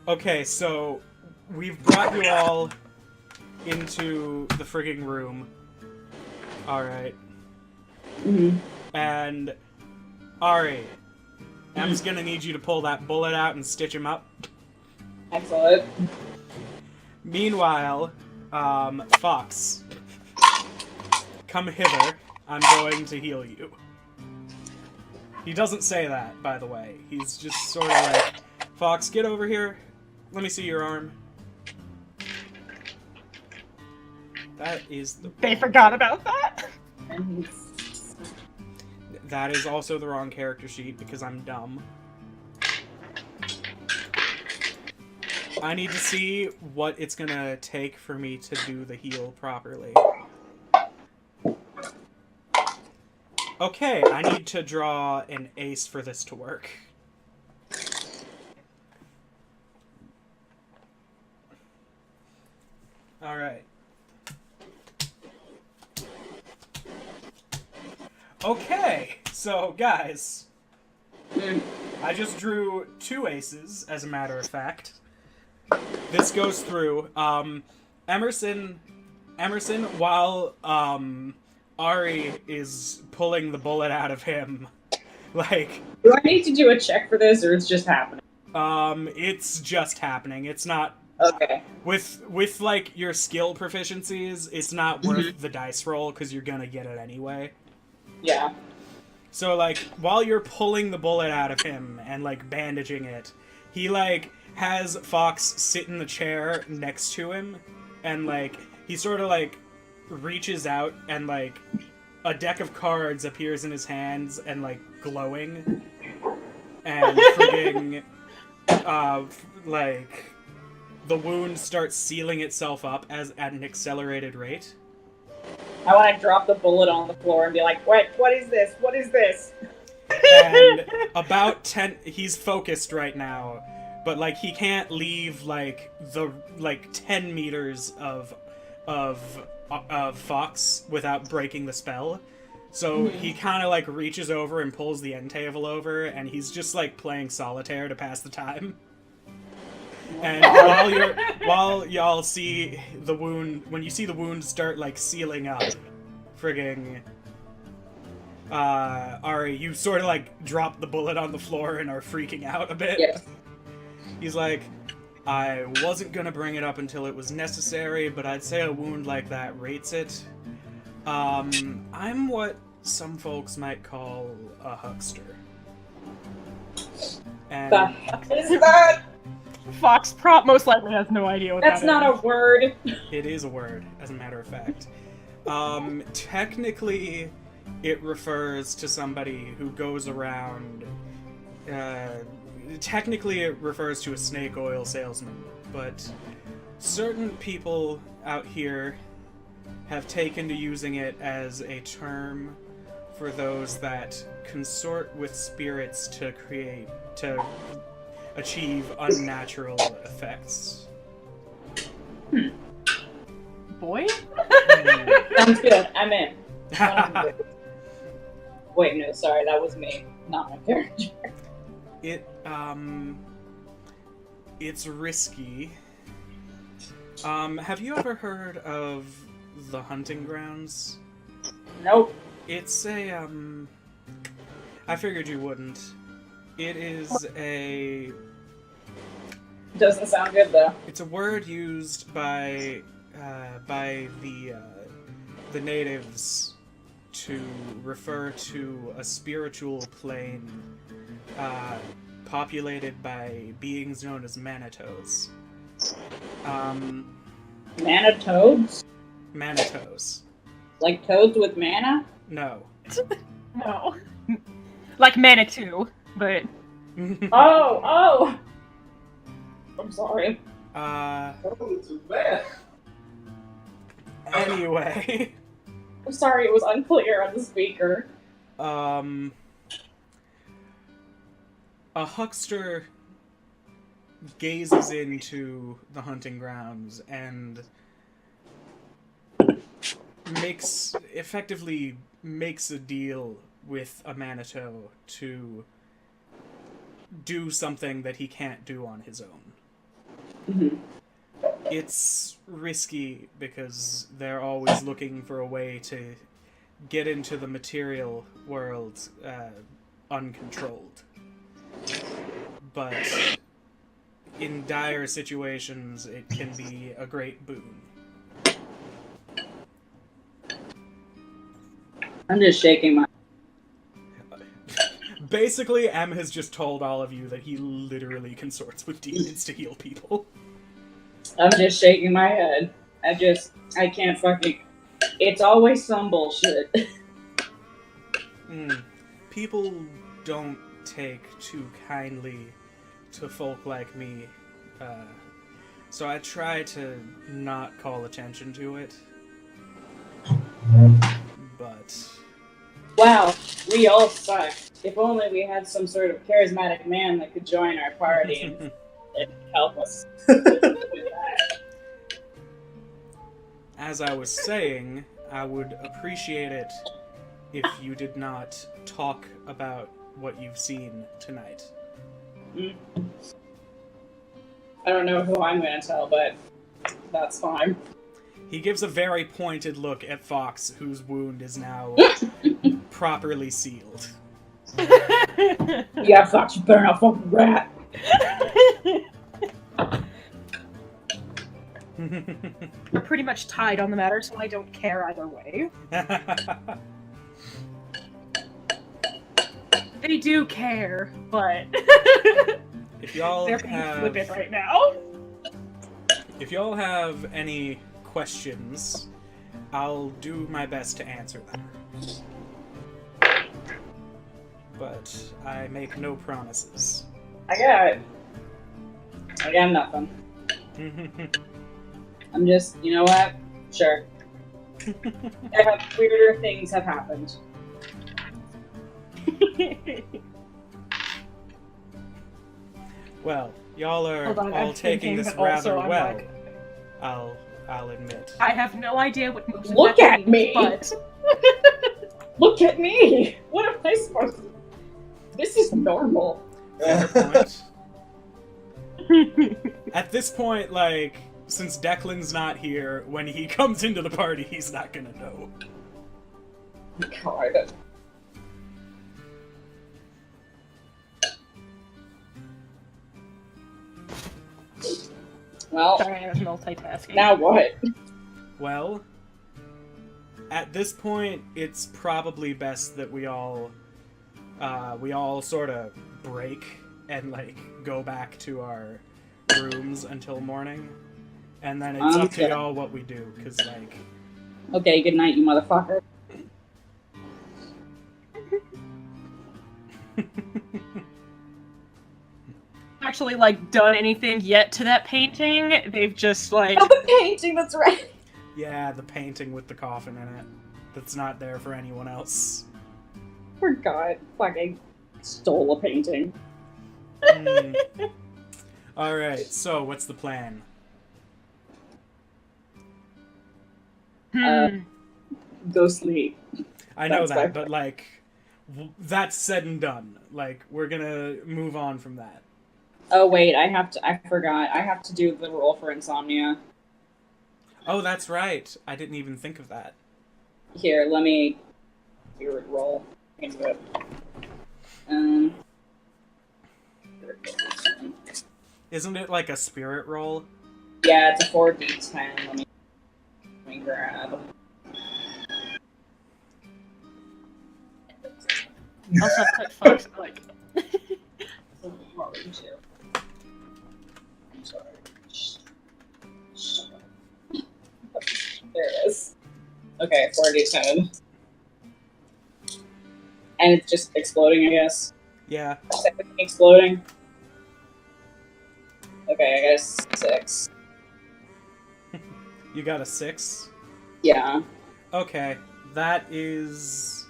Okay, so we've brought you all into the frigging room. Alright. Mm-hmm. And Ari, I'm just gonna need you to pull that bullet out and stitch him up. Excellent. Meanwhile, Fox, come hither. I'm going to heal you. He doesn't say that, by the way. He's just sort of like, Fox, get over here. Let me see your arm. That is the... They forgot about that? That is also the wrong character sheet because I'm dumb. I need to see what it's gonna take for me to do the heal properly. Okay, I need to draw an ace for this to work. Alright. Okay, so guys, I just drew 2 aces, as a matter of fact. This goes through. Emerson, while Ari is pulling the bullet out of him, like... Do I need to do a check for this, or it's just happening? It's just happening. It's not... Okay. With like, your skill proficiencies, it's not worth the dice roll, because you're gonna get it anyway. Yeah. So, like, while you're pulling the bullet out of him and, like, bandaging it, he, like, has Fox sit in the chair next to him, and, like, he sort of, like, reaches out, and, like, a deck of cards appears in his hands, and, like, glowing, and frigging, like, the wound starts sealing itself up at an accelerated rate. I want to drop the bullet on the floor and be like, what is this? What is this? And about 10... He's focused right now, but, like, he can't leave, like, the, like, 10 meters of Fox without breaking the spell. So he kind of, like, reaches over and pulls the end table over, and he's just, like, playing solitaire to pass the time. And while y'all see the wound, when you see the wound start, like, sealing up, frigging, Ari, you sort of, like, drop the bullet on the floor and are freaking out a bit. Yes. He's like, I wasn't gonna bring it up until it was necessary, but I'd say a wound like that rates it. I'm what some folks might call a huckster. And The heck is that? Fox Prop most likely has no idea what That's that not is. a word. it is a word, as a matter of fact. Technically, it refers to somebody who goes around... technically, it refers to a snake oil salesman, but certain people out here have taken to using it as a term for those that consort with spirits to achieve unnatural effects. Boy? Sounds good. I'm in. Wait, no, sorry, that was me, not my character. It's risky. Have you ever heard of the hunting grounds? Nope. It's a, I figured you wouldn't. It is a... Doesn't sound good, though. It's a word used by the natives to refer to a spiritual plane populated by beings known as Manitos. Mana-toads? Manitos. Like toads with mana? No. No. Like Manitou, but... Oh! I'm sorry. Anyway. I'm sorry, it was unclear on the speaker. A huckster gazes into the hunting grounds and effectively makes a deal with a Manitou to do something that he can't do on his own. Mhm. It's risky because they're always looking for a way to get into the material world uncontrolled. But in dire situations, it can be a great boon. I'm just shaking my. Basically, M has just told all of you that he literally consorts with demons to heal people. I'm just shaking my head. I can't fucking. It's always some bullshit. People don't take too kindly to folk like me, so I try to not call attention to it. But Wow, we all suck. If only we had some sort of charismatic man that could join our party and help us with that. as I was saying, I would appreciate it if you did not talk about what you've seen tonight. I don't know who I'm going to tell, but that's fine. He gives a very pointed look at Fox, whose wound is now properly sealed. Yeah, Fox, you better not fucking rat. We're pretty much tied on the matter, so I don't care either way. They do care, but If y'all they're being have, flippant right now. if y'all have any questions, I'll do my best to answer them. But I make no promises. I got nothing. I'm just, you know what? Sure. Weirder things have happened. Well, y'all are Hold on, all I'm taking thinking, this but also rather I'm well. like- I'll admit. I have no idea what most of Look that at means, me! but Look at me! What am I supposed to... This is normal. Fair point. At this point, like, since Declan's not here, when he comes into the party, he's not gonna know. God. Well, sorry, I was multitasking. now what? Well, at this point, it's probably best that we all sort of break and, like, go back to our rooms until morning. And then it's up to Okay. y'all what we do, because, like... Okay, good night, you motherfucker. Actually, like, done anything yet to that painting. They've just, like... Oh, the painting, that's right. Yeah, the painting with the coffin in it. That's not there for anyone else. Forgot. Fucking stole a painting. Alright, so what's the plan? Go sleep. I know That's that, my but, like, that's said and done. Like, we're gonna move on from that. Oh wait, I forgot. I have to do the roll for insomnia. Oh, that's right. I didn't even think of that. Here, let me do it roll. Into it. Isn't it like a spirit roll? Yeah, it's a 4d10. Let me grab. Also, put Fox, like... I'm sorry. Shut up. There it is. Okay, 4d10. And it's just exploding, I guess. Yeah. Second exploding. Okay, I guess 6. You got a 6? Yeah. Okay. That is...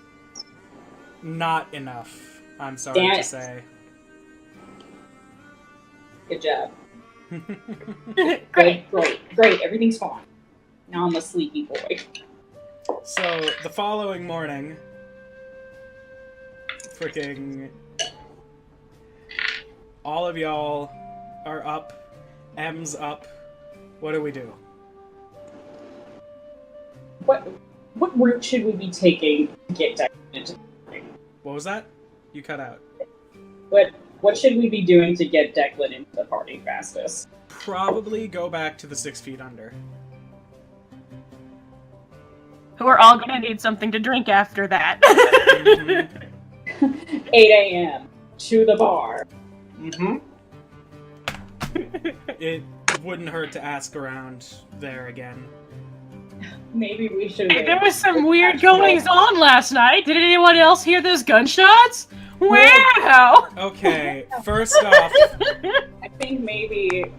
not enough, I'm sorry Damn to it. say. Good job. Great. Great. Everything's fine. Now I'm a sleepy boy. So, the following morning... freaking... all of y'all are up M's up. What do we do? What route should we be taking to get Declan into the party? What was that? You cut out. What should we be doing to get Declan into the party fastest? Probably go back to the 6 Feet Under. We're all gonna need something to drink after that. Mm-hmm. 8 a.m. to the bar. Mm-hmm. It wouldn't hurt to ask around there again. Maybe we should. Hey, there was some weird goings on last night. Did anyone else hear those gunshots? Wow! Okay, first off, I think maybe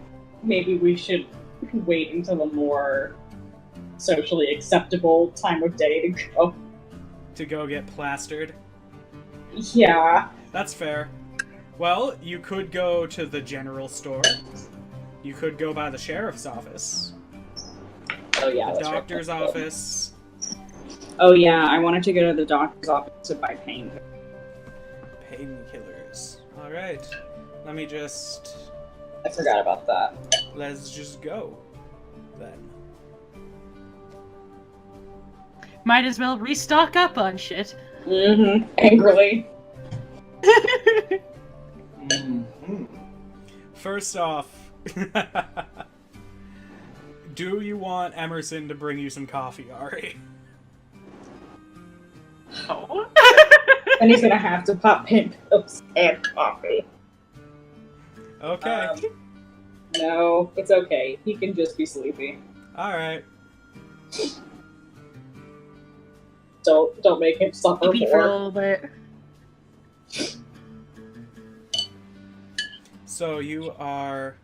we should wait until a more socially acceptable time of day to go get plastered. Yeah. That's fair. Well, you could go to the general store. You could go by the sheriff's office. Oh yeah. The that's doctor's right. office. Oh yeah, I wanted to go to the doctor's office to buy pain. Painkillers. Alright. Let me just... I forgot about that. Let's just go. Then. Might as well restock up on shit. Mm-hmm. Angrily. Mm-hmm. First off... Do you want Emerson to bring you some coffee, Ari? Oh. And he's gonna have to pop pain pills and coffee. Okay. No, it's okay. He can just be sleepy. Alright. Don't make him suffer Maybe for a more. little bit. So you are...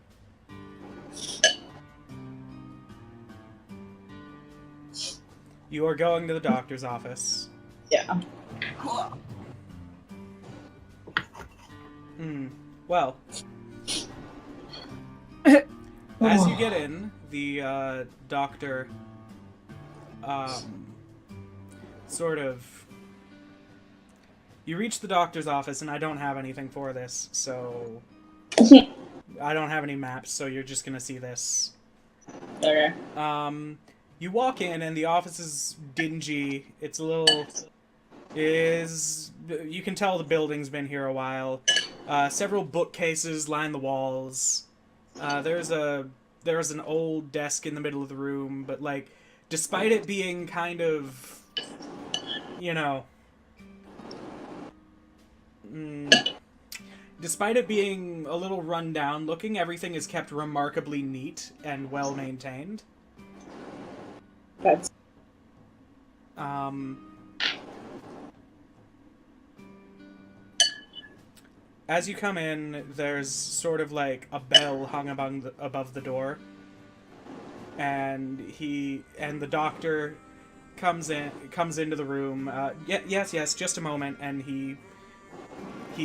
You are going to the doctor's office. Yeah. Well, as you get in, the doctor sort of... You reach the doctor's office, and I don't have anything for this, so... I don't have any maps, so you're just gonna see this. Okay. You walk in, and the office is dingy. It's a little... You can tell the building's been here a while. Several bookcases line the walls. There's an old desk in the middle of the room, but, like, despite it being kind of... You know... Despite it being a little run-down looking, everything is kept remarkably neat and well-maintained. That's As you come in, there's sort of like a bell hung above the door, and the doctor comes into the room. Yes, just a moment, and he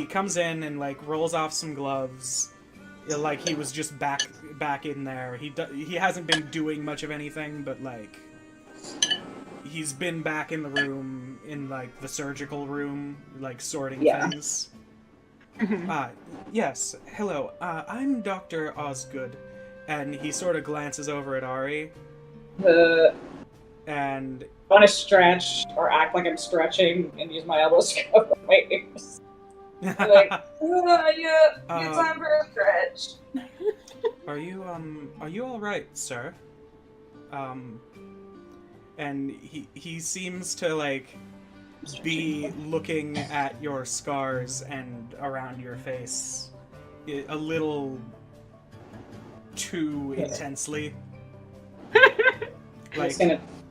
comes in and like rolls off some gloves, like he was just back in there. He hasn't been doing much of anything, but like he's been back in the room, in like the surgical room, like sorting things. Yes, hello, I'm Dr. Osgood, and he sort of glances over at Ari, and... I want to stretch, or act like I'm stretching, and use my elbows to cover my ears. Like, yeah, it's time for a stretch. Are you alright, sir? And he seems to, like, be looking at your scars and around your face a little too intensely. Like,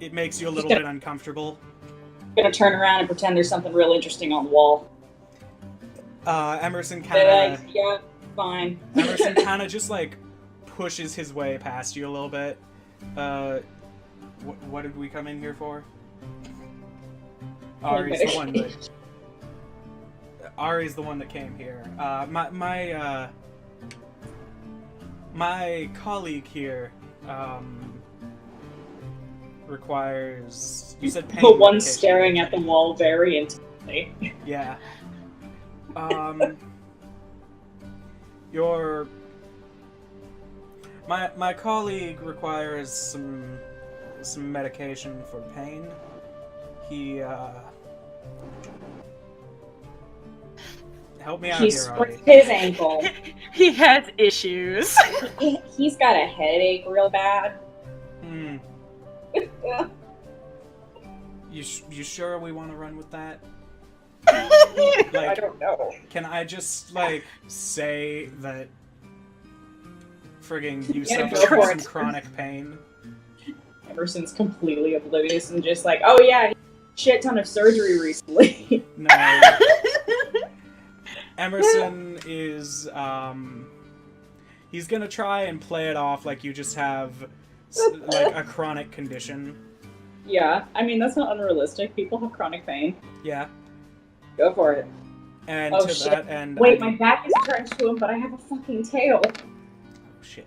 it makes you a little bit uncomfortable. I'm gonna turn around and pretend there's something real interesting on the wall. Emerson kind of... yeah, fine. Emerson kind of just, like, pushes his way past you a little bit. What did we come in here for? Ari's the one that came here. My colleague here, requires... You said pain The one medication. staring at the wall very intently. Yeah. My colleague requires some medication for pain. He help me out He here, Ari. sprained his ankle. He has issues. He's got a headache real bad. Hmm. You sure we want to run with that? I Like, don't know. can I just like say that frigging you Yeah, suffer go from for some it. chronic pain? Emerson's completely oblivious and just like, oh yeah, shit ton of surgery recently. No. Emerson is he's gonna try and play it off like you just have like a chronic condition. Yeah, I mean that's not unrealistic. People have chronic pain. Yeah. Go for it. And Oh, to shit. that end, Wait, my back is turned to him, but I have a fucking tail. Oh shit.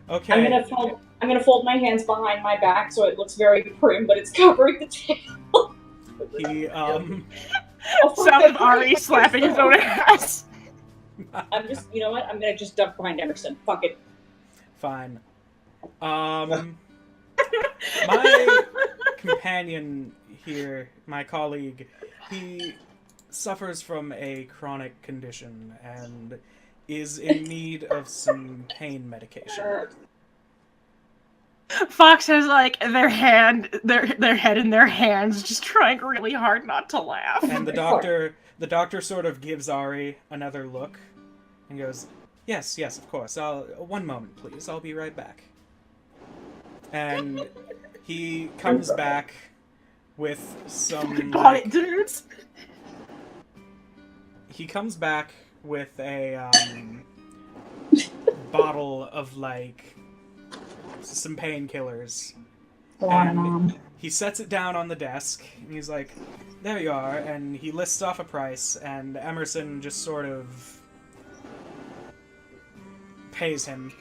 Okay. I'm gonna fold my hands behind my back so it looks very prim, but it's covering the tail. He Oh, fuck, Sound of I Ari can't slapping his myself. own ass. I'm just, you know what? I'm gonna just duck behind Emerson. Fuck it. Fine. My companion here, my colleague, he suffers from a chronic condition and is in need of some pain medication. Fox has like their head in their hands, just trying really hard not to laugh. And the doctor sort of gives Ari another look and goes, "Yes, of course. One moment, please. I'll be right back." And he comes back with some Got it, dudes. he comes back with a bottle of like some painkillers. And he sets it down on the desk, and he's like, "There you are," and he lists off a price, and Emerson just sort of pays him.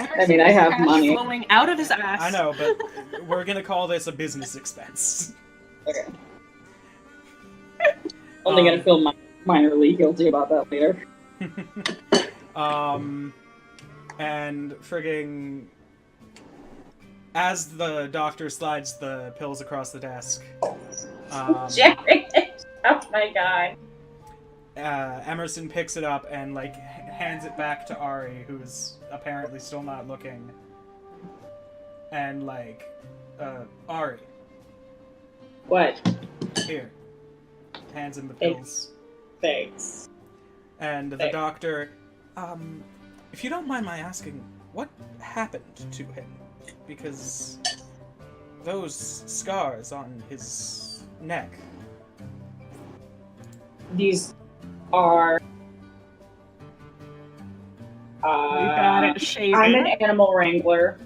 I mean, I have Cash money. flowing out of his ass. I know, but we're gonna call this a business expense. Okay. Only gonna feel minorly guilty about that later. And frigging... As the doctor slides the pills across the desk, Jared, oh my god. Emerson picks it up and like hands it back to Ari, who's apparently still not looking. And like, Ari, What? here, hands him the pills. Thanks. And the doctor, if you don't mind my asking, what happened to him? Because those scars on his neck. These are. We got it shaving. I'm an animal wrangler.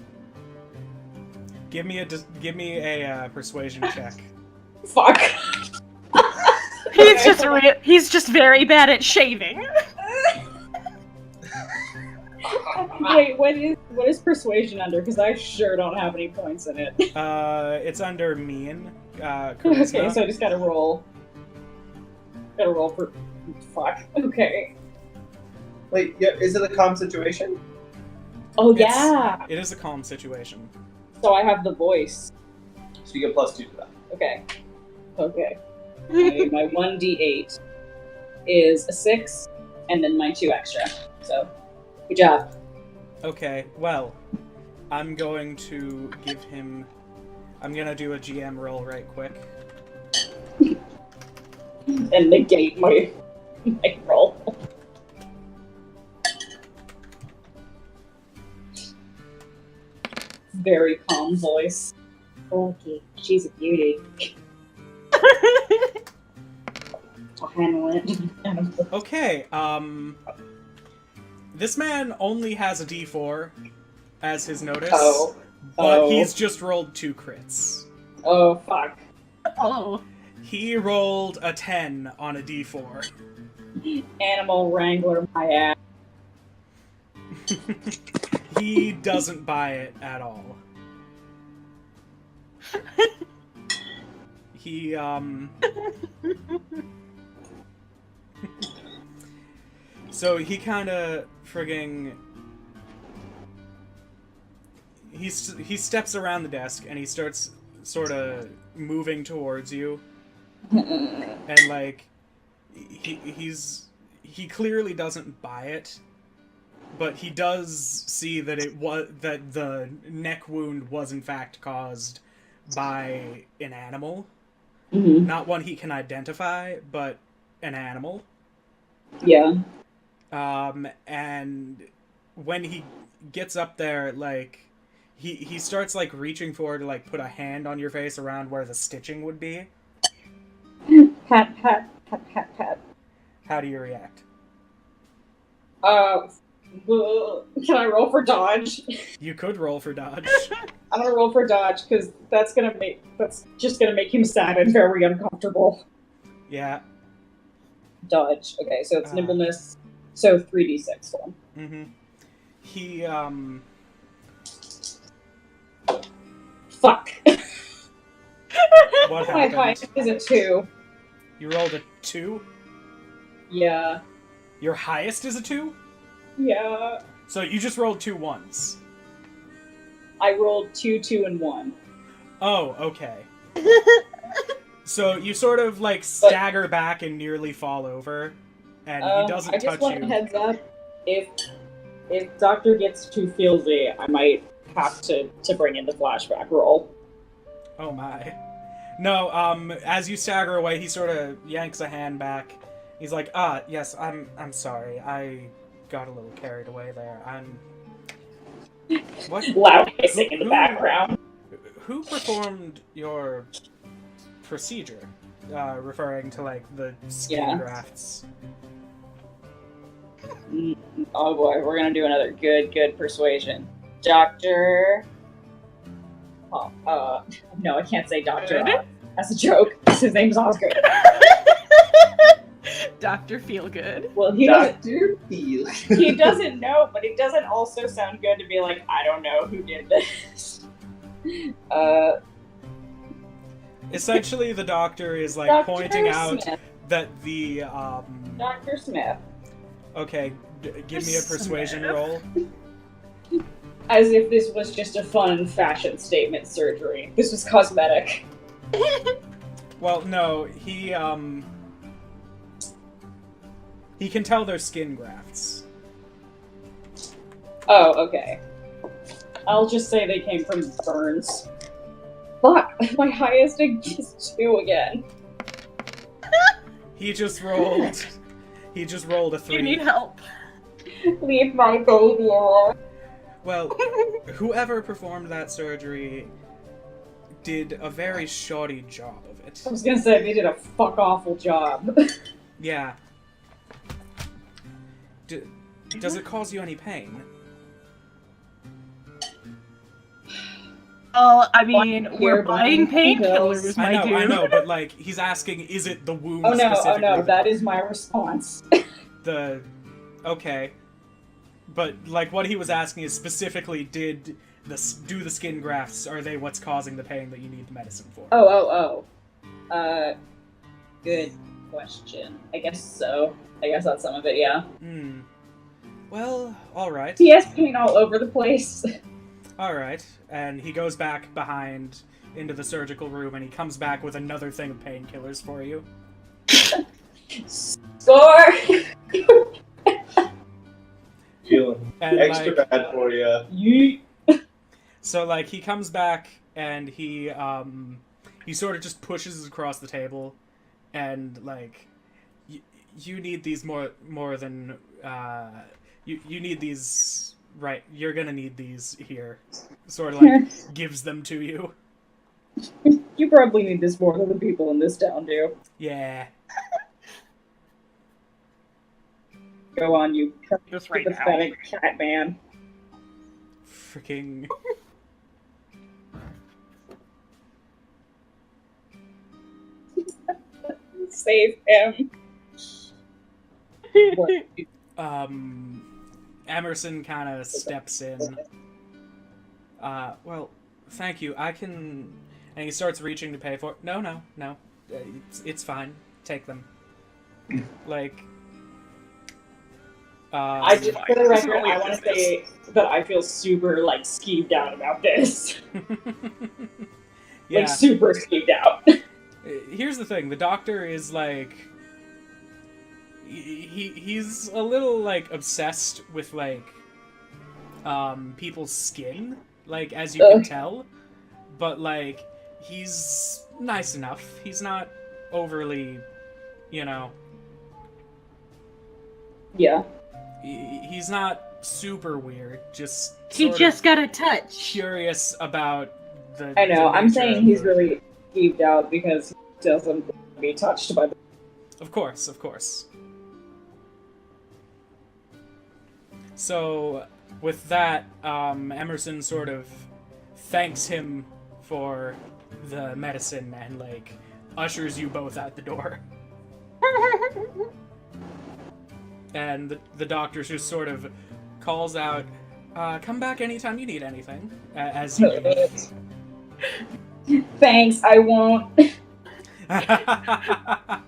Give me a persuasion check. Fuck. He's just very bad at shaving. Wait, what is persuasion under? Because I sure don't have any points in it. It's under mean. Charisma. Okay, so I just gotta roll. Gotta roll for. Fuck. Okay. Wait, yeah, is it a calm situation? Oh yeah. It is a calm situation. So I have the voice. So you get +2 to that. Okay. Okay. My 1d8 is a 6, and then my 2 extra. So, good job. Okay, well, I'm going to give him... I'm gonna do a GM roll right quick. And negate my roll. Very calm voice. Okay, she's a beauty. I'll handle it. Okay, this man only has a D4 as his notice, but he's just rolled 2 crits. Oh, fuck. Oh. He rolled a 10 on a D4. Animal wrangler, my ass. He doesn't buy it at all. He, So he kinda frigging he steps around the desk and he starts sort of moving towards you, and like he clearly doesn't buy it, but he does see that that the neck wound was in fact caused by an animal, not one he can identify, but an animal. Yeah. And when he gets up there, like, he starts, like, reaching forward to, like, put a hand on your face around where the stitching would be. Pat, pat, pat, pat, pat. How do you react? Can I roll for dodge? You could roll for dodge. I'm gonna roll for dodge, because that's just gonna make him sad and very uncomfortable. Yeah. Dodge. Okay, so it's nimbleness. So 3d6 for him. Mm-hmm. He, Fuck. What My happened? highest is a 2. You rolled a 2? Yeah. Your highest is a 2? Yeah. So you just rolled 2 ones. I rolled 2, 2, and 1. Oh, okay. So you sort of, like, stagger back and nearly fall over, and he doesn't touch you. I just want a heads up, if Doctor gets too feelsy, I might have to bring in the flashback roll. Oh my. No, as you stagger away, he sort of yanks a hand back. He's like, yes, I'm sorry. I got a little carried away there. What? Loud hissing in the background. Who performed your procedure? Referring to, like, the skin grafts. Oh boy, we're gonna do another good persuasion. Doctor... no, I can't say Doctor. That's a joke. His name's Oscar. Dr. Feelgood. Well, he Dr. Feel. he doesn't know, but it doesn't also sound good to be like, I don't know who did this. Essentially, the doctor is, like, Dr. pointing out Smith. that the, Dr. Smith. Okay, give me a persuasion roll. As if this was just a fun fashion statement surgery. This was cosmetic. Well, no, he can tell they're skin grafts. Oh, okay. I'll just say they came from burns. Fuck, my highest is 2 again. He just rolled a 3. You need help. Leave my baby alone. Well, whoever performed that surgery did a very shoddy job of it. I was gonna say, they did a fuck awful job. Yeah. Does it cause you any pain? Well, I mean, we're Here, buying buying painkillers, my dude. I know, but, like, he's asking, is it the wound Oh specifically? no, that is my response. Okay. But, like, what he was asking is specifically, do the skin grafts, are they what's causing the pain that you need the medicine for? Good question. I guess so. I guess that's some of it, yeah. Well, alright. He has pain all over the place. Alright. And he goes back behind into the surgical room, and he comes back with another thing of painkillers for you. Score! Feeling And, extra like, bad for you. Yeet. So, like, he comes back, and he sort of just pushes across the table, and, like, you need these more than, you need these, right, you're gonna need these here. Sort of, like, gives them to you. You probably need this more than the people in this town do. Yeah. Go on, you Just right now. pathetic cat man. Freaking... Save him. Emerson kind of steps in. Well, thank you. I can... And he starts reaching to pay for it. No. It's fine. Take them. Like... I just, for the record, Only I want to business. say that I feel super, like, skeeved out about this. Yeah. Like, super skeeved out. Here's the thing: the doctor is like, he's a little like obsessed with like, people's skin, like as you can tell, but like he's nice enough. He's not overly, you know. Yeah. He's not super weird. Just He sort just of got a touch. curious about the. I know, the I'm nature saying of he's the- really skeeved out because he doesn't want to be touched by the... Of course, of course. So, with that, Emerson sort of thanks him for the medicine and, like, ushers you both out the door. And the doctor just sort of calls out, come back anytime you need anything, as you leave. Thanks, I won't. I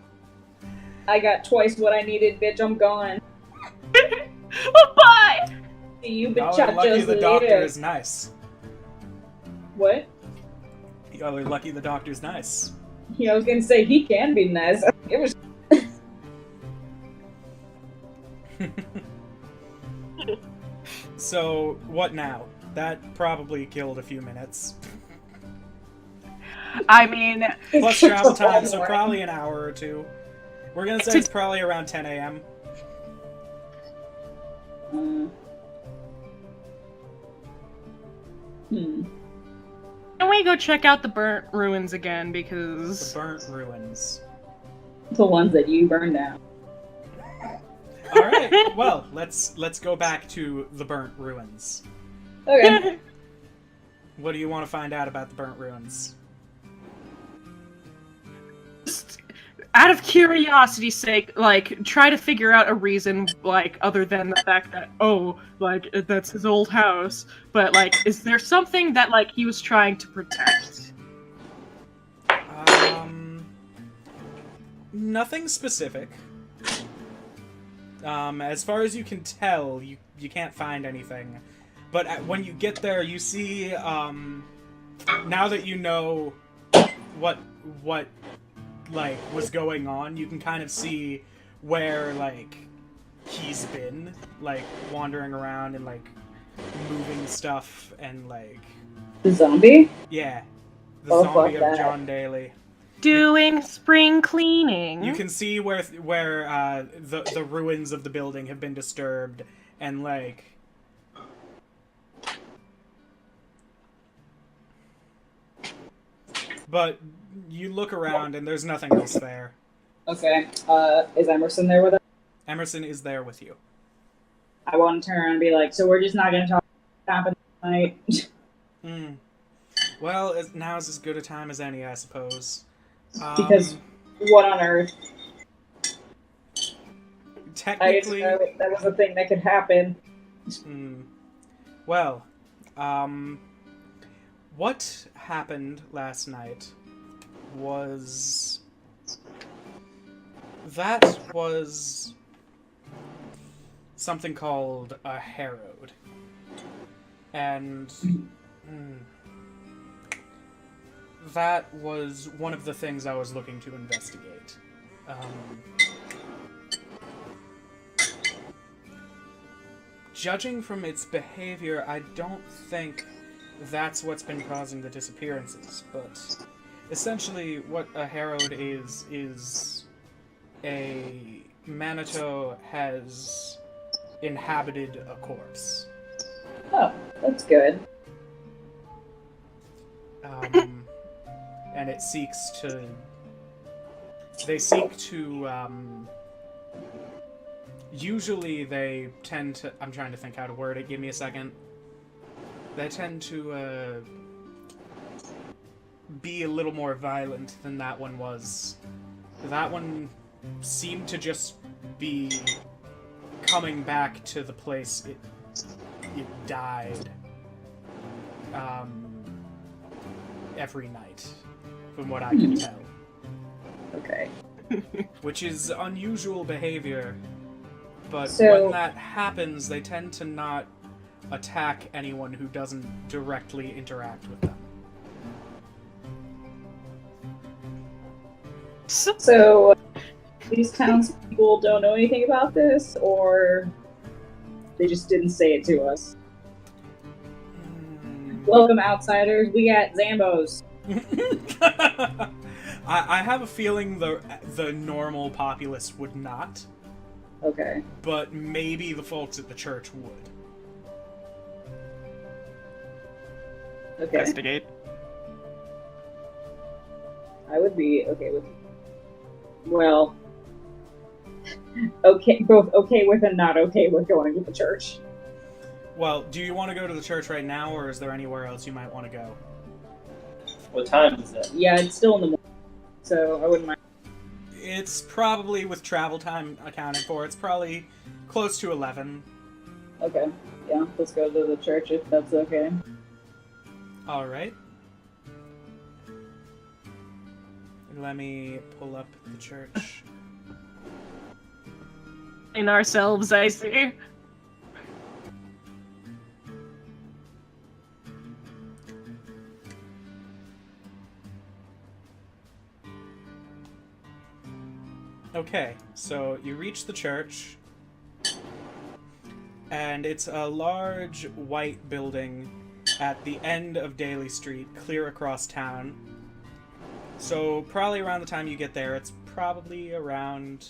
got twice what I needed, bitch, I'm gone. Bye! See you, Y'all bitch, are lucky the doctor later. is nice. What? Y'all are lucky the doctor's nice. Yeah, I was gonna say, he can be nice. It was... So, what now? That probably killed a few minutes. I mean, Plus travel time, so probably an hour or two. We're gonna say it's probably around 10 a.m. can we go check out the burnt ruins again? The Because burnt ruins. The ones that you burned down. Alright, well, let's go back to the burnt ruins. Okay. What do you want to find out about the burnt ruins? out of curiosity's sake, like, try to figure out a reason, like, other than the fact that, oh, like, that's his old house. But, like, is there something that, like, he was trying to protect? Nothing specific. As far as you can tell, you can't find anything. But when you get there, you see, now that you know what like was going on, you can kind of see where like he's been, like wandering around and like moving stuff and like The zombie? yeah, the Oh, zombie fuck of that. John Daly. Doing spring cleaning. You can see where the ruins of the building have been disturbed and like. But you look around and there's nothing else there. Okay. Is Emerson there with us? Emerson is there with you. I want to turn around and be like, so we're just not gonna talk about what happened tonight? Well, now's as good a time as any, I suppose. Because what on earth? I just Technically, know that was a thing that could happen. well, what happened last night was something called a harrowed, and that was one of the things I was looking to investigate. Judging from its behavior, I don't think that's what's been causing the disappearances, but essentially what a harrowed is a Manitou has inhabited a corpse. Oh, that's good. And it seeks to... They seek to, usually they tend to... I'm trying to think how to word it, give me a second. They tend to, be a little more violent than that one was. That one seemed to just be coming back to the place it died, every night, from what I can tell. Okay. Which is unusual behavior, But So- when that happens, they tend to not attack anyone who doesn't directly interact with them. So, these townspeople don't know anything about this, or they just didn't say it to us? Welcome, outsiders. We got Zambos. I have a feeling the normal populace would not, Okay. but maybe the folks at the church would. Okay. Investigate. I would be okay with. Well, okay, both okay with and not okay with going to the church. Well, do you want to go to the church right now, or is there anywhere else you might want to go? What time is it? Yeah, it's still in the morning, so I wouldn't mind. It's probably, with travel time accounted for, it's probably close to 11. Okay, yeah, let's go to the church if that's okay. Alright. Let me pull up the church. In ourselves, I see. Okay, so you reach the church, and it's a large white building at the end of Daly Street, clear across town. So probably around the time you get there, it's probably around,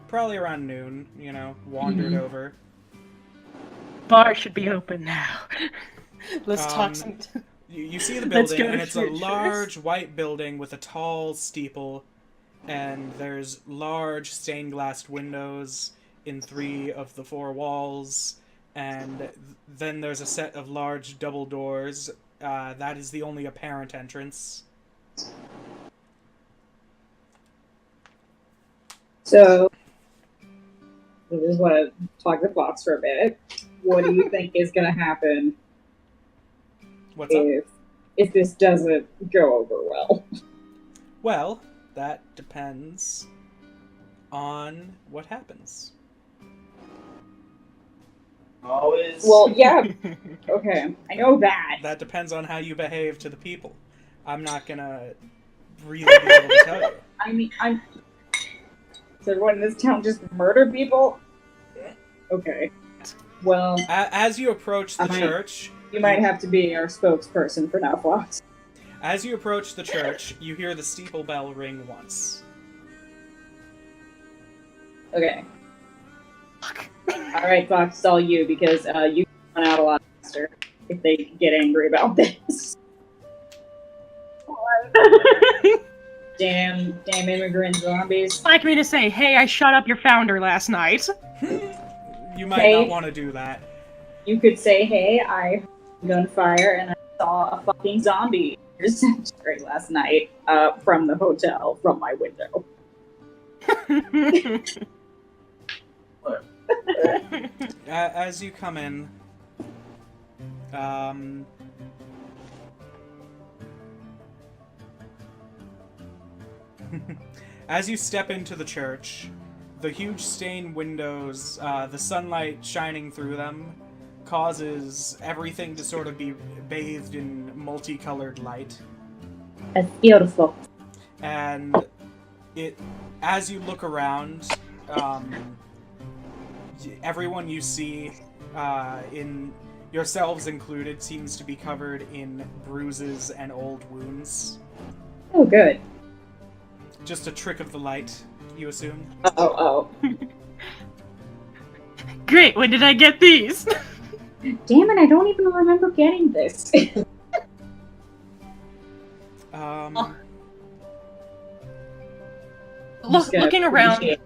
probably around noon, wandered over. Bar should be open now. Let's talk Um, some. You see the Let's building, go and to it's a church large white building with a tall steeple, and there's large stained glass windows in 3 of the 4 walls, and then there's a set of large double doors. That is the only apparent entrance. So, I just want to talk to Fox for a bit. What do you think is going to happen What's up? if this doesn't go over well? Well, that depends on what happens. Always. Well, yeah, okay, I know that. That depends on how you behave to the people. I'm not gonna really be able to tell you. I mean, Does everyone in this town just murder people? Okay. Well, As you approach the I might- church, you might have to be our spokesperson for now, Fox. as you approach the church, you hear the steeple bell ring once. Okay. Alright, Fox, it's all you, because you run out a lot faster if they get angry about this. Damn immigrant zombies. Like me to say, hey, I shot up your founder last night. You might Hey. not want to do that. You could say, hey, I heard gunfire and I saw a fucking zombie straight last night from the hotel, from my window. As you come in, as you step into the church, the huge stained windows, the sunlight shining through them, causes everything to sort of be bathed in multicolored light. That's beautiful. And as you look around, everyone you see, in yourselves included, seems to be covered in bruises and old wounds. Oh, good. Just a trick of the light, you assume? Oh. Great, when did I get these? Damn it, I don't even remember getting this. Looking around,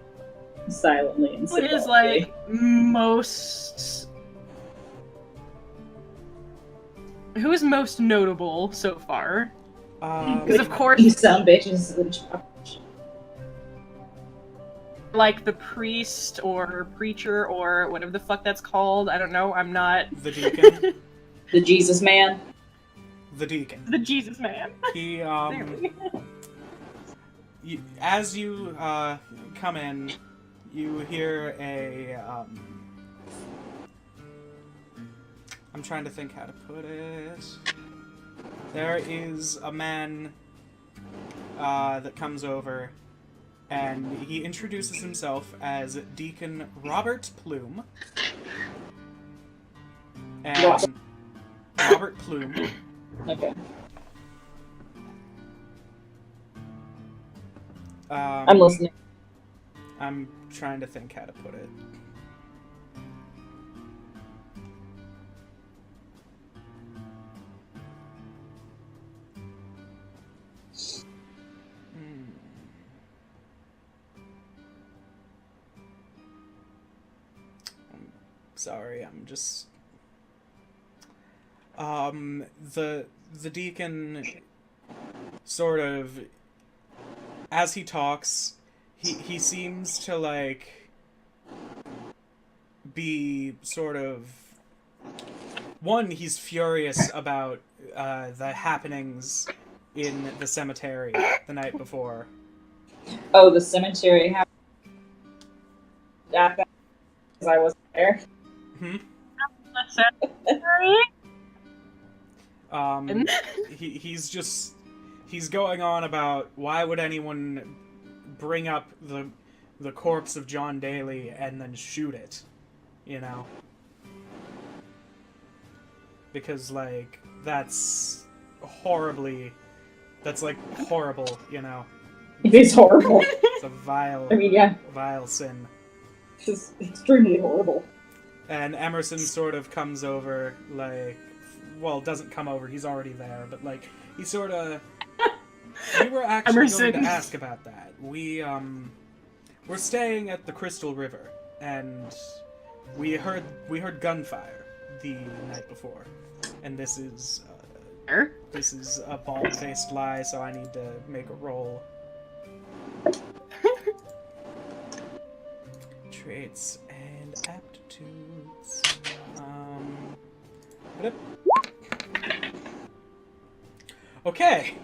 silently and what is symbolically. like most... Who is most notable so far? Because of course, You some bitches in charge. like the priest or preacher or whatever the fuck that's called. I don't know. I'm not the deacon. The Jesus man. The deacon. the Jesus man. He, There we go. as you come in, You hear I'm trying to think how to put it. There is a man that comes over, and he introduces himself as Deacon Robert Plume. And Robert Plume. Okay. I'm listening. I'm trying to think how to put it. I'm sorry, I'm just... the deacon sort of, as he talks, he seems to, like, be sort of... One, he's furious about the happenings in the cemetery the night before. Oh, the cemetery happened because I wasn't there. Hmm? He's going on about why would anyone bring up the corpse of John Daly and then shoot it, you know? Because, like, that's like horrible, you know? It is horrible. It's a vile, I mean, yeah, vile sin. it's just extremely horrible. And Emerson sort of comes over, like, well, doesn't come over, he's already there, but, like, he sort of... We were actually Emerson. going to ask about that. We're staying at the Crystal River, and we heard gunfire the night before. And this is a bald-faced lie, so I need to make a roll. Traits and aptitudes. Okay.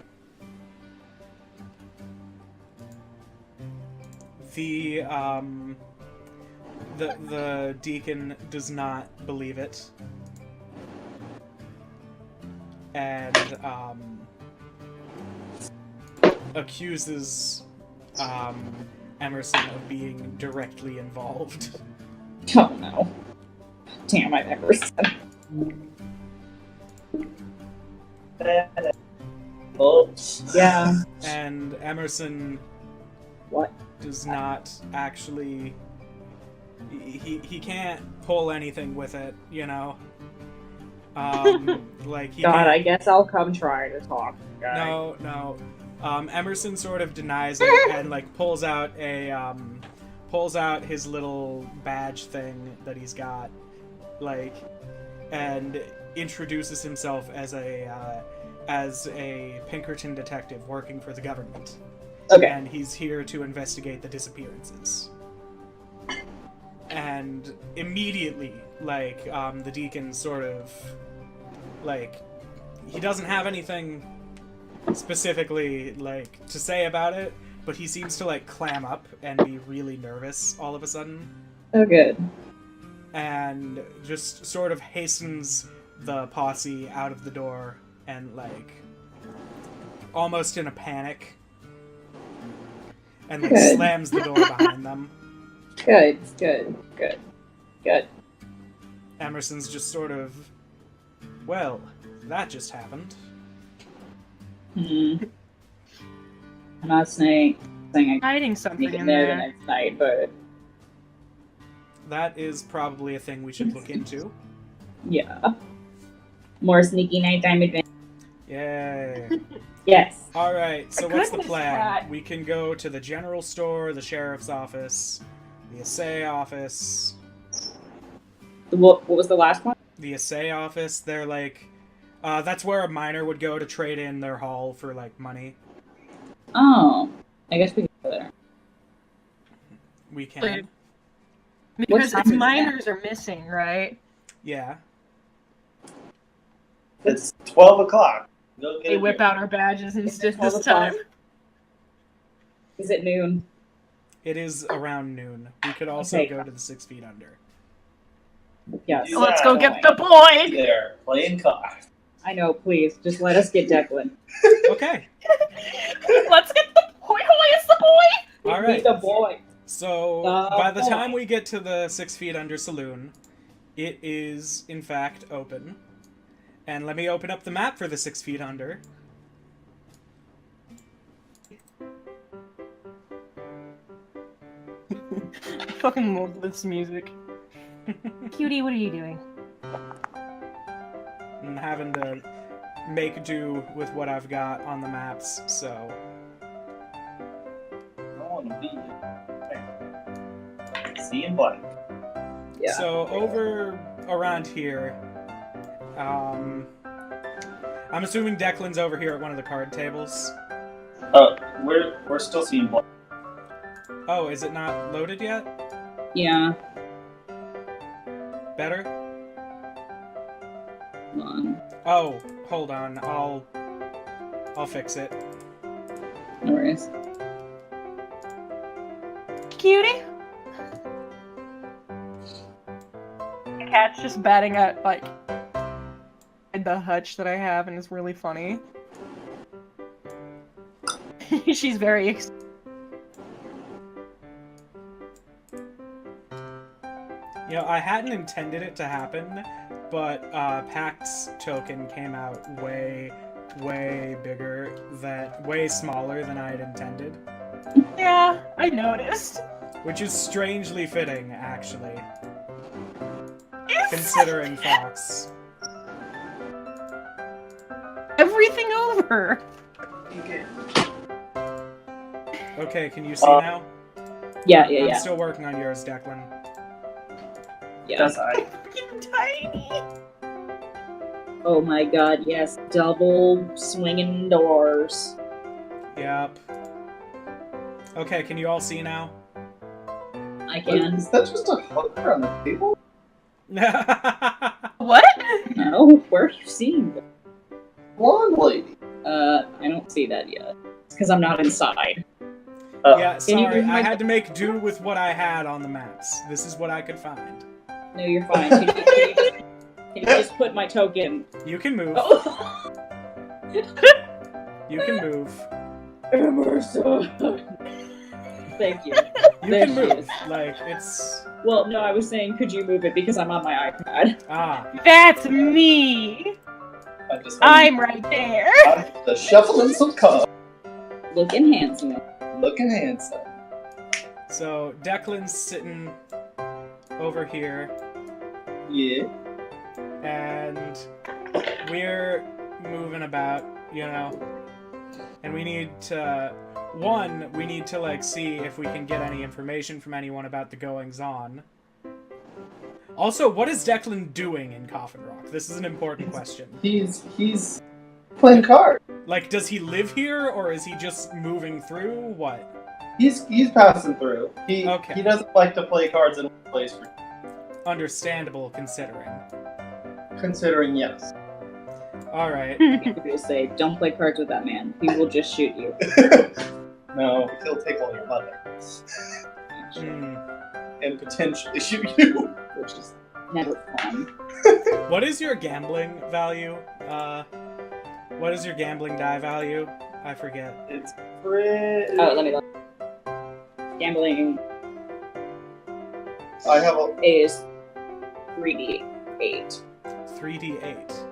The deacon does not believe it. And accuses Emerson of being directly involved. Oh no. Damn, I never said. Yeah. And Emerson What? does not actually... He can't pull anything with it, you know? Like, he God, can't... I guess I'll come try to talk. Guy. No. Emerson sort of denies it and, like, pulls out his little badge thing that he's got, like, and introduces himself as a Pinkerton detective working for the government. Okay. And he's here to investigate the disappearances. And immediately, like, the deacon sort of, like, he doesn't have anything specifically, like, to say about it, but he seems to, like, clam up and be really nervous all of a sudden. Oh, good. And just sort of hastens the posse out of the door and, like, almost in a panic, and, like, Good. slams the door behind them. Good. Emerson's just sort of, well, that just happened. I'm not saying I Hiding sneak something in in there the there. next night, but That is probably a thing we should look into. yeah. More sneaky nighttime adventure. Yay. Yes. Alright, so what's the Goodness, plan? Cat. We can go to the general store, the sheriff's office, the assay office. What was the last one? The assay office, they're like... that's where a miner would go to trade in their haul for, like, money. Oh. I guess we can go there. We can. Because time its is it miners are missing, right? Yeah. It's 12 o'clock. Go get We it whip here. out our badges and it's just all this the time. time. Is it noon? It is around noon. We could also Okay. go to the 6 Feet Under. Yes. Yeah. Let's go get the boy! There, playing cards. I know, please. Just let us get Declan. Okay. Let's get the boy! Who is the boy? All Be right. the boy. So, The by the boy. time we get to the 6 Feet Under Saloon, it is, in fact, open. And let me open up the map for the 6 Feet Under. I fucking love this music. Cutie, what are you doing? I'm having to make do with what I've got on the maps, so... I want to be seeing blank. Yeah. So, over around here, I'm assuming Declan's over here at one of the card tables. We're still seeing blank. Oh, is it not loaded yet? Yeah. Better? Come on. Oh, hold on. I'll fix it. No worries. Cutie? The cat's just batting at, like, the hutch that I have, and it's really funny. She's very excited. You know, I hadn't intended it to happen, but Pact's token came out way smaller than I had intended. Yeah, I noticed. Which is strangely fitting, actually. Considering Fox. Everything over. Okay, can you see now? Yeah, I'm still working on yours, Declan. Yeah. That's I. Fucking tiny. Oh my god, yes. Double swinging doors. Yep. Okay, can you all see now? I can. Is that just a hooker on the table? What? No, where are you seeing them? Blonde lady. I don't see that yet. It's because I'm not inside. Yeah, Can you sorry, move I my- had to make do with what I had on the maps. This is what I could find. No, you're fine. Can you just put my token? You can move. Oh. You can move. Emerson. Thank you. You There can she move. is. Like, it's... Well, no, I was saying, could you move it because I'm on my iPad. Ah. That's me. I'm right there. I'm the shuffling some cards. Looking handsome. Looking handsome. So, Declan's sitting over here, Yeah. and we're moving about, you know, and we need to... One, we need to, like, see if we can get any information from anyone about the goings-on. Also, what is Declan doing in Coffin Rock? This is an important question. He's playing cards. Like, does he live here, or is he just moving through? What? He's passing through. He Okay. doesn't like to play cards in one place for Understandable, considering. yes. Alright. People say, don't play cards with that man. He will just shoot you. No, he'll take all your money. Hmm. And potentially shoot you. Which is never fun. What is your gambling value? What is your gambling die value? I forget. It's pretty... Oh, let me look. Gambling I have a... is 3d8. 3d8.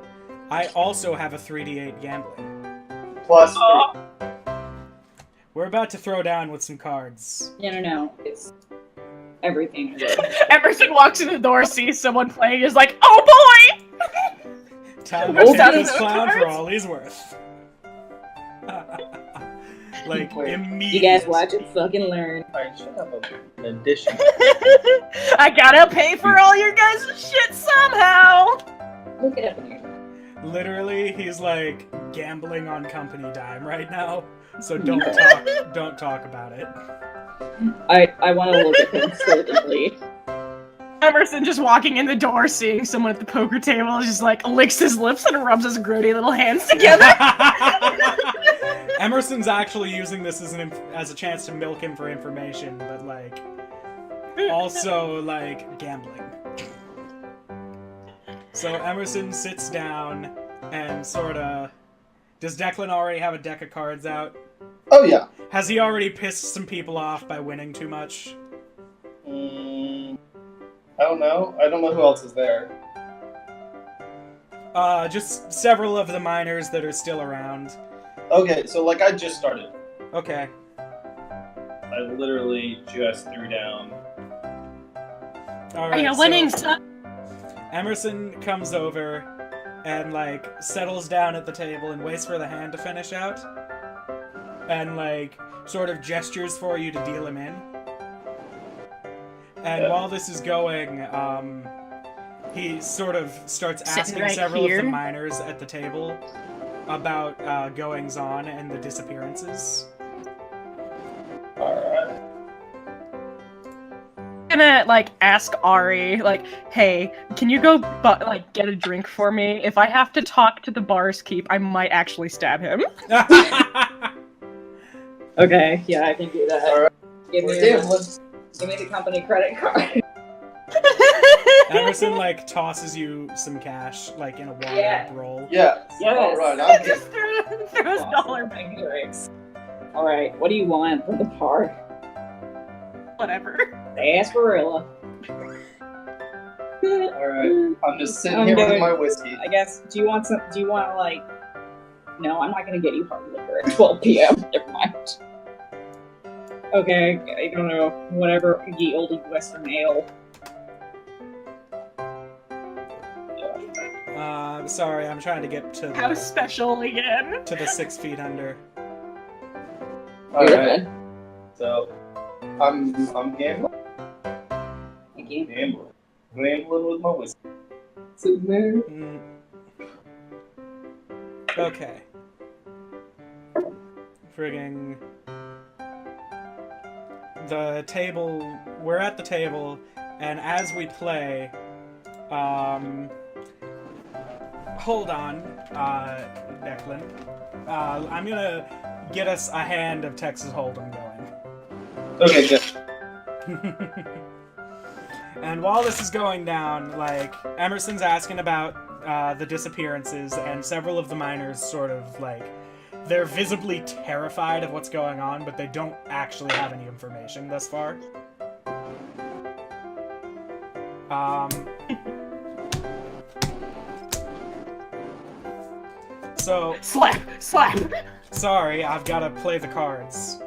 I also have a 3d8 gambling. plus Oh. We're about to throw down with some cards. No. It's everything. Emerson walks in the door, sees someone playing, is like, "Oh boy!" Time What's to that take in this the clown for cards? all he's worth. Like, Wait. immediate. You guys watch and fucking learn. I should have an addition. I gotta pay for all your guys' shit somehow. Look it up in here. Literally, he's like gambling on company dime right now. So don't talk about it. I want to look at them furtively. Emerson just walking in the door, seeing someone at the poker table, just like licks his lips and rubs his grody little hands together. Emerson's actually using this as a chance to milk him for information, but like also like gambling. So Emerson sits down and sorta. Does Declan already have a deck of cards out? Oh yeah. Has he already pissed some people off by winning too much? I don't know. I don't know who else is there. Just several of the miners that are still around. Okay, so like I just started. Okay. I literally just threw down. All Are right. you winning, son? Emerson comes over and like settles down at the table and waits for the hand to finish out, and like sort of gestures for you to deal him in. And while this is going, he sort of starts asking right several here. of the miners at the table about goings-on and the disappearances. Alright. I'm gonna like ask Ari, like, hey, can you go like get a drink for me? If I have to talk to the bar's keep, I might actually stab him. Okay, yeah, I can do that. Alright. Give me, give me the company credit card. Emerson like tosses you some cash, like in a wallet Yeah. roll. Yes. Yes. Alright, I'm Just throws dollar bank drinks. Alright, what do you want from the park? whatever. Sarsaparilla. Alright. I'm just sitting I'm here with good. my whiskey. I guess, do you want like... No, I'm not gonna get you hard liquor at 12 p.m. Never mind. Okay, I don't know. Whatever, ye olde western ale. Sorry, I'm trying to get to How the special again. 6 feet under. Alright. So I'm gambling. Okay. Gambling with my whiskey. Sitting there. Mm. Okay. Frigging. The table. We're at the table, and as we play, hold on, Declan. I'm gonna get us a hand of Texas Hold'em going. Okay, good. And while this is going down, like, Emerson's asking about the disappearances, and several of the miners sort of, like, they're visibly terrified of what's going on, but they don't actually have any information thus far. So, Slap! Slap! sorry, I've gotta play the cards.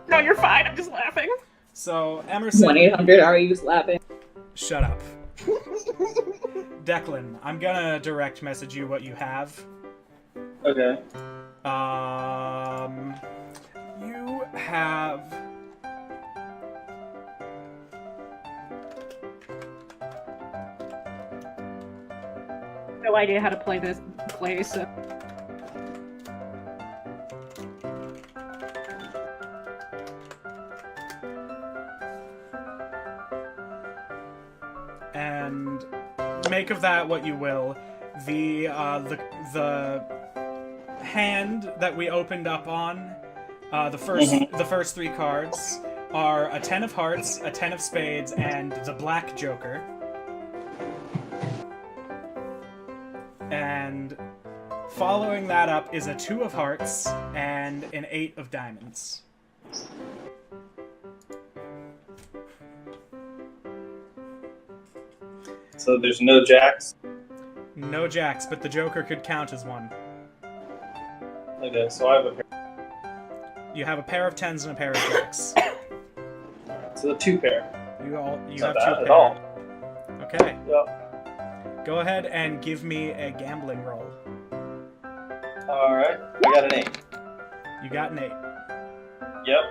No, you're fine. I'm just laughing. So, Emerson... 1-800, are you slapping? Shut up. Declan, I'm gonna direct message you what you have. Okay. You have... No idea how to play this place. So. And make of that what you will. The hand that we opened up on, the first three cards are a 10 of hearts, a 10 of spades, and the black joker. And following that up is a 2 of hearts and an 8 of diamonds. So there's no jacks. No jacks, but the joker could count as one. Okay, so I have a pair. You have a pair of 10s and a pair of jacks. So the 2 pair. You Not have 2 bad pair. at all. Okay. Yep. Go ahead and give me a gambling roll. Alright. I got an 8. You got an 8. Yep.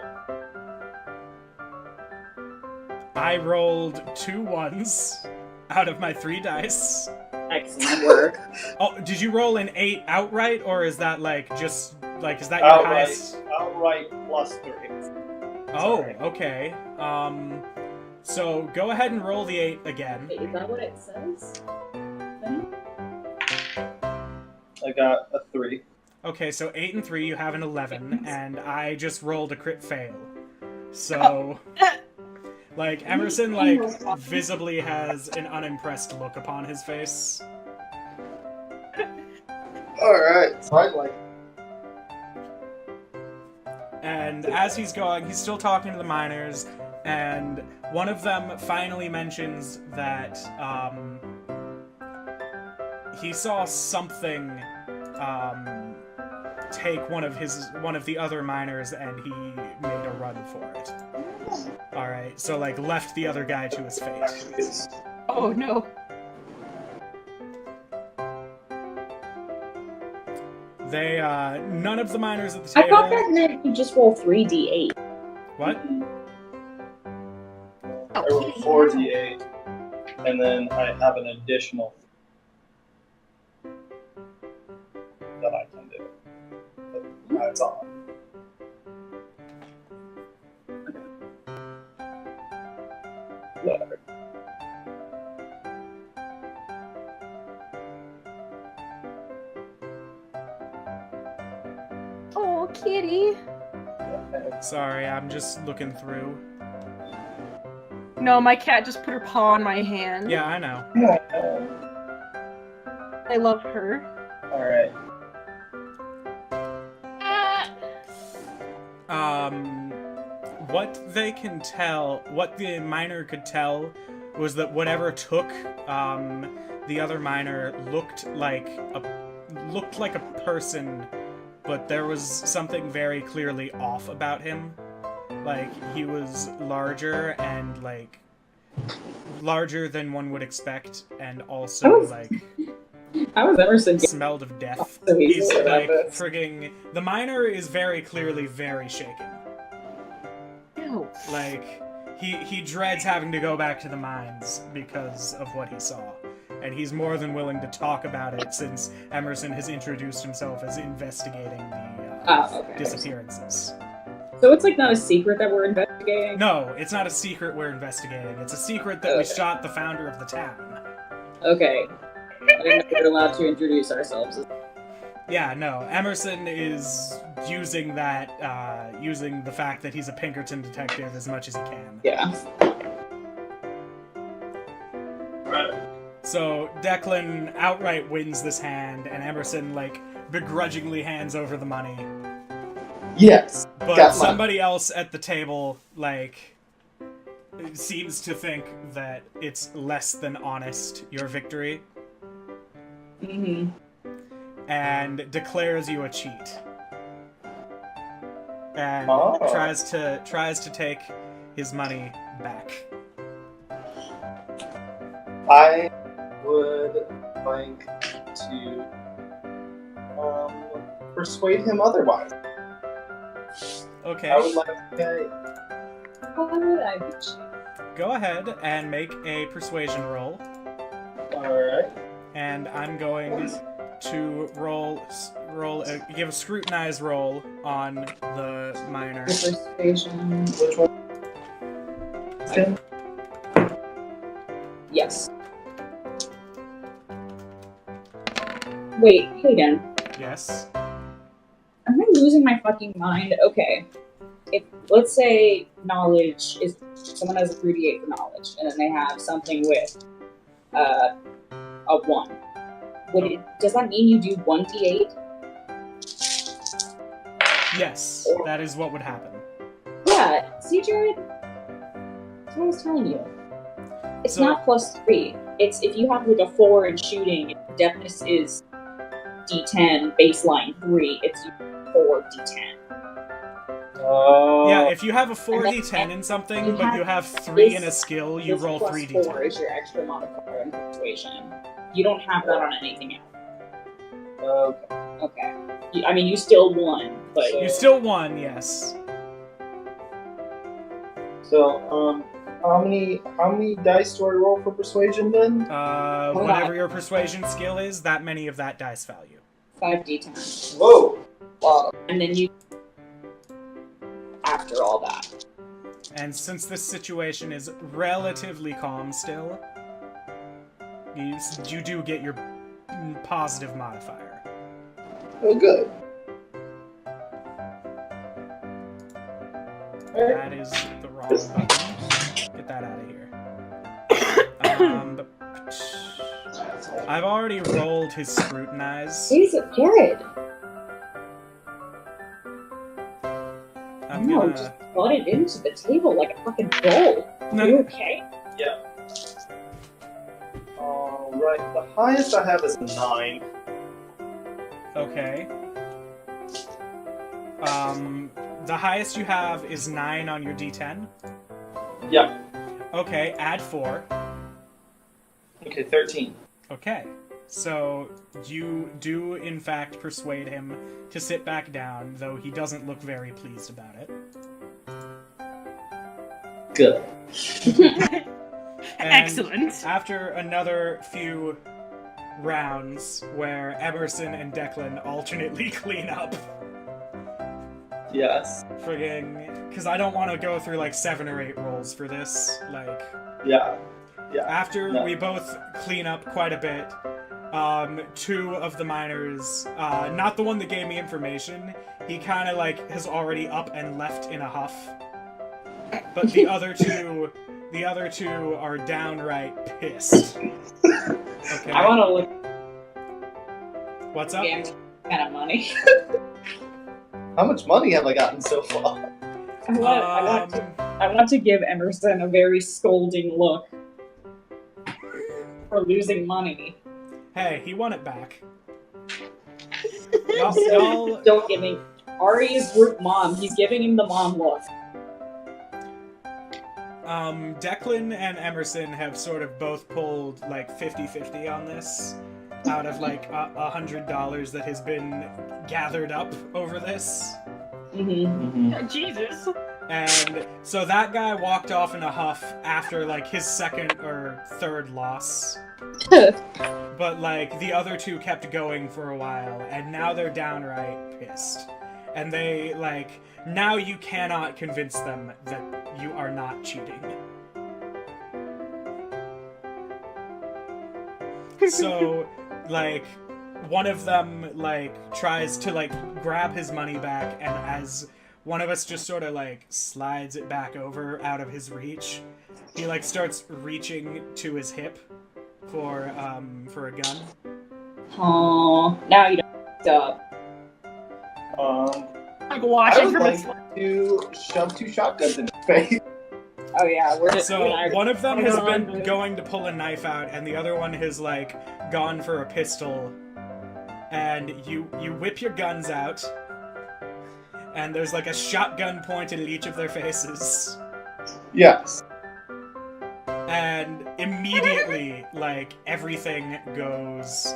I rolled 2 1s out of my 3 dice. Excellent work. Oh, did you roll an 8 outright, or is that like just like is that your highest? Outright plus 3. Oh, Sorry. okay. So go ahead and roll the 8 again. Wait, is that what it says? I got a 3. Okay, so 8 and 3, you have an 11, and I just rolled a crit fail. So, like, Emerson, like, visibly has an unimpressed look upon his face. Alright, so I like. And as he's going, he's still talking to the miners, and one of them finally mentions that, he saw something, take one of the other miners, and he made a run for it. Alright, so, like, left the other guy to his fate. Oh no. They, none of the miners at the I table... thought that meant you just roll 3d8. What? I rolled 4d8, and then I have an additional that I can do. But that's all. Whatever. Oh, kitty. Sorry, I'm just looking through. No, my cat just put her paw on my hand. Yeah, I know. I love her. Alright. What they can tell, what the miner could tell, was that whatever took, the other miner looked like a person, but there was something very clearly off about him. Like, he was larger and, like, larger than one would expect, and also, like, How was Emerson? smelled of death. So he's He's, about like, this. frigging... The miner is very clearly very shaken. Ew. Like, he dreads having to go back to the mines because of what he saw. And he's more than willing to talk about it since Emerson has introduced himself as investigating the Okay. disappearances. So it's like not a secret that we're investigating? No, it's not a secret we're investigating. It's a secret that we Okay. shot the founder of the town. Okay. I didn't know we were allowed to introduce ourselves. Yeah, no. Emerson is using that, using the fact that he's a Pinkerton detective as much as he can. Yeah. So Declan outright wins this hand, and Emerson, like, begrudgingly hands over the money. Yes. But Got somebody else at the table, like, seems to think that it's less than honest, your victory, Mm-hmm. and declares you a cheat. And Oh. tries to take his money back. I would like to persuade him otherwise. Okay. I would like to. Why would I be cheating? Go ahead and make a persuasion roll. Alright. And I'm going to give a scrutinized roll on the miner. Persuasion. Which one? Okay. Yes. Wait, Hayden. Yes. Am I losing my fucking mind? Okay. If, let's say, knowledge is, someone has a 3d8 for knowledge, and then they have something with a 1. Does that mean you do 1d8? Yes, that is what would happen. Yeah, see, Jared? That's what I was telling you. It's So- not plus 3. It's if you have like a 4 in shooting, deafness is d10, baseline 3, it's 4d10. Oh. Yeah, if you have a And 4d10 in something, you but have you have 3 in a this- skill, you This roll plus 3d10. 4 is your extra modifier in persuasion. You don't have that on anything else. Okay. Okay. I mean, you still won, but You still won, yes. So, how many dice do I roll for persuasion then? Whatever your persuasion skill is, that many of that dice value. 5d10. Whoa! Wow. And then you, after all that. And since this situation is relatively calm still, you do get your positive modifier. Oh, good. That is the wrong button. Get that out of here. I've already rolled his scrutinize. He's a Jared. I'm No, gonna... just butt it into the table like a fucking bowl. No. Are you okay? Yeah. Alright, the highest I have is 9. Okay. The highest you have is 9 on your D10. Yeah. Okay, add 4. Okay, 13. Okay. So, you do in fact persuade him to sit back down, though he doesn't look very pleased about it. Good. And Excellent. after another few rounds where Emerson and Declan alternately clean up, Yes. friggin', because I don't want to go through like 7 or 8 rolls for this. Like, Yeah. Yeah. after No. we both clean up quite a bit, 2 of the miners, not the one that gave me information, he kind of like has already up and left in a huff. But the other two are downright pissed. Okay. I want to look What's up? at kind of money. How much money have I gotten so far? I want to give Emerson a very scolding look for losing money. Hey, he won it back. Y'all, Don't give me. Ari is group mom. He's giving him the mom look. Declan and Emerson have sort of both pulled like 50-50 on this out of like $100 that has been gathered up over this. Mm-hmm. Jesus. And so that guy walked off in a huff after like his second or third loss. But like the other 2 kept going for a while, and now they're downright pissed. And they like, now you cannot convince them that you are not cheating. So, like, one of them, like, tries to, like, grab his money back, and as one of us just sort of, like, slides it back over out of his reach, he, like, starts reaching to his hip for a gun. Oh, now you don't up. Like I watching would from like his to shove 2 shotguns in his face. Oh yeah, we're just. So one of them has been going. going to pull a knife out, and the other one has like gone for a pistol. And you whip your guns out, and there's like a shotgun pointed at each of their faces, Yes. and immediately like everything goes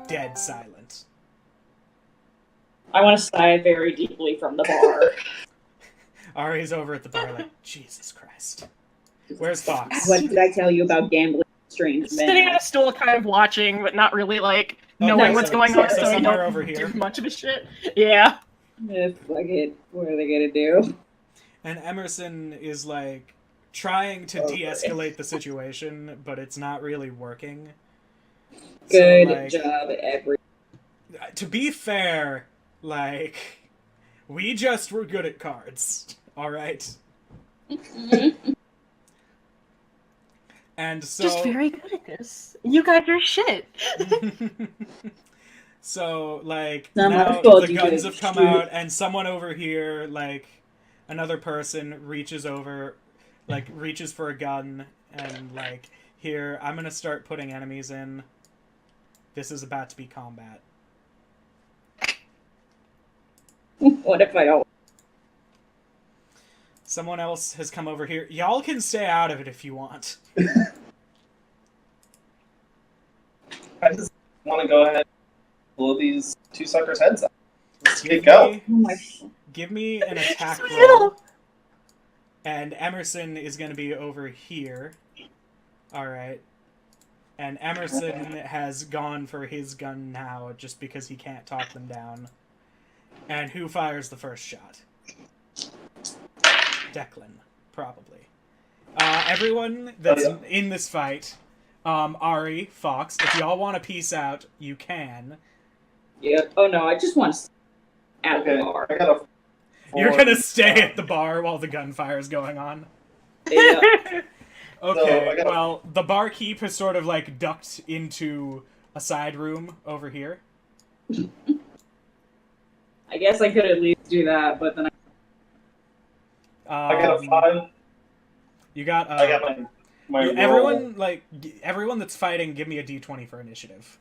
dead silent. I want to sigh very deeply from the bar. Ari's over at the bar like, Jesus Christ. Where's Fox? What did I tell you about gambling? Strange sitting men. on a stool, kind of watching, but not really like Okay, knowing what's going on. so So I somewhere don't over do here. much of a shit. Yeah. Fuck it. What are they gonna do? And Emerson is like trying to Okay. de-escalate the situation, but it's not really working. Good So, like, job, every. to be fair, like, we just were good at cards, alright? And so... Just very good at this. You guys are shit. So, like, Not my now fault the you guns did have come shoot. out, and someone over here, like, another person reaches over, like, reaches for a gun, and, like, here, I'm gonna start putting enemies in. This is about to be combat. What if I don't? Someone else has come over here. Y'all can stay out of it if you want. I just want to go ahead and blow these 2 suckers' heads off. Let's Give get go. me, Oh my. give me an attack So roll. little. And Emerson is going to be over here. Alright. And Emerson has gone for his gun now just because he can't talk them down. And who fires the first shot? Declan, probably. Everyone that's Oh, in this fight, Ari, Fox, if y'all want to peace out, you can. Yep. Oh no, I just want to. At Okay, the bar. I got a You're gonna stay at the bar while the gunfire's going on. Yeah. Okay, So, well, the barkeep has sort of like ducked into a side room over here. I guess I could at least do that, but then I got a 5. You got. I got my roll. Everyone that's fighting, give me a d20 for initiative.